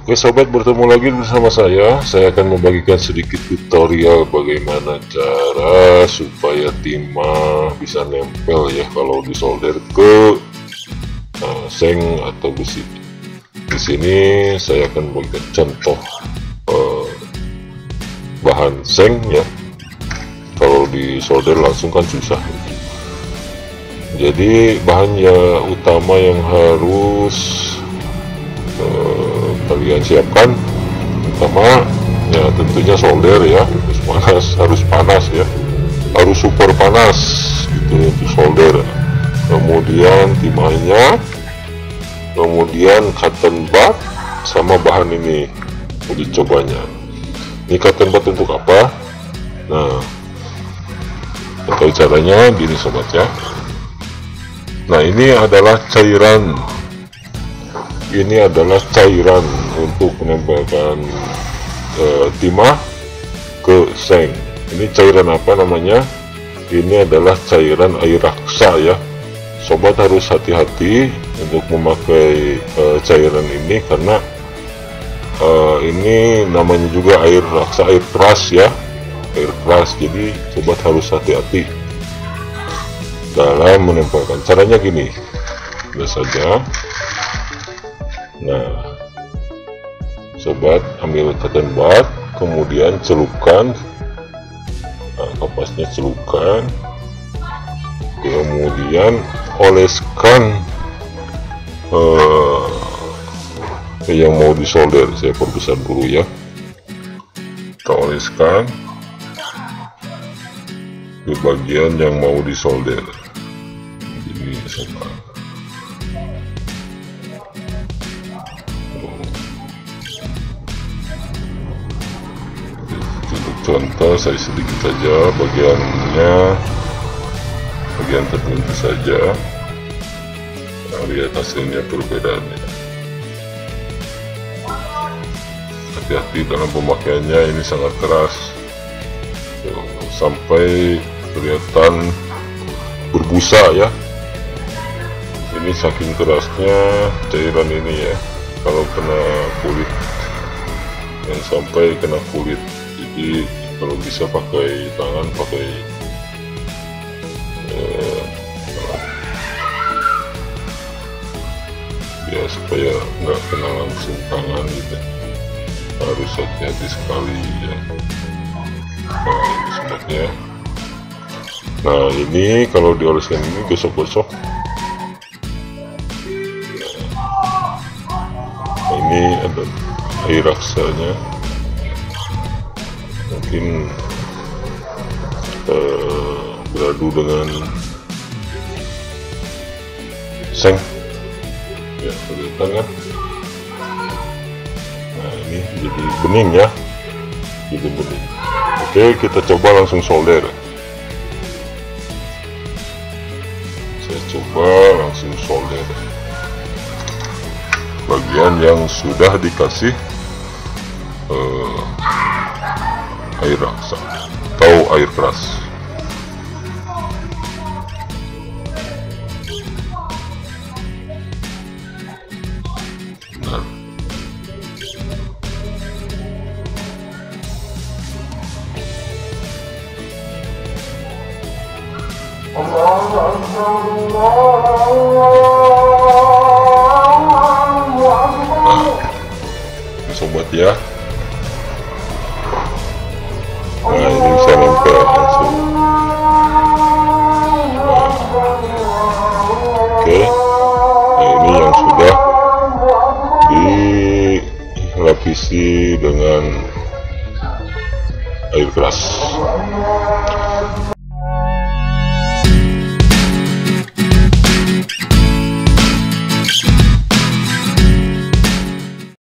Oke sobat, bertemu lagi bersama saya akan membagikan sedikit tutorial bagaimana cara supaya timah bisa nempel ya kalau disolder ke seng atau besi. Di sini saya akan membagikan contoh bahan seng ya. Kalau disolder langsung kan susah. Jadi bahan utama yang harus kalian siapkan pertama ya tentunya solder ya, harus panas ya, harus super panas gitu untuk solder. Kemudian timahnya, kemudian cotton bud sama bahan ini uji cobanya. Ini cotton bud untuk apa? Nah, atau caranya gini sobat ya. Nah, ini adalah cairan. Ini adalah cairan untuk menempelkan timah ke seng. Ini cairan apa namanya? Ini adalah cairan air raksa ya. Sobat harus hati-hati untuk memakai cairan ini karena ini namanya juga air raksa, air keras ya, air keras. Jadi sobat harus hati-hati dalam menempelkan. Caranya gini, biasa saja. Nah, sobat ambil cotton bud, kemudian celupkan, kapasnya celupkan, kemudian oleskan yang mau disolder. Saya perbesar dulu ya. Kita oleskan di bagian yang mau disolder. Ini sobat. Contoh saya sedikit saja bagiannya, bagian tertentu saja. Nah, lihat hasilnya perbedaannya. Hati-hati dalam pemakaiannya, ini sangat keras sampai kelihatan berbusa ya. Ini saking kerasnya cairan ini ya, kalau kena kulit, yang sampai kena kulit. Jadi kalau bisa pakai tangan, pakai ya supaya nggak kena langsung tangan gitu. Harus hati-hati sekali ya. Nah, ini sobatnya. Nah, ini kalau dioleskan ini gosok-gosok. Nah, ini ada air raksanya. Mungkin beradu dengan seng ya, kelihatan kan. Nah, ini jadi bening ya, jadi bening. Oke, kita coba langsung solder. Saya coba langsung solder bagian yang sudah dikasih air raksa atau air keras. Nah, sobat ya. Nah, ini bisa nempel langsung. Oke. Nah, ini yang sudah dilapisi dengan air keras.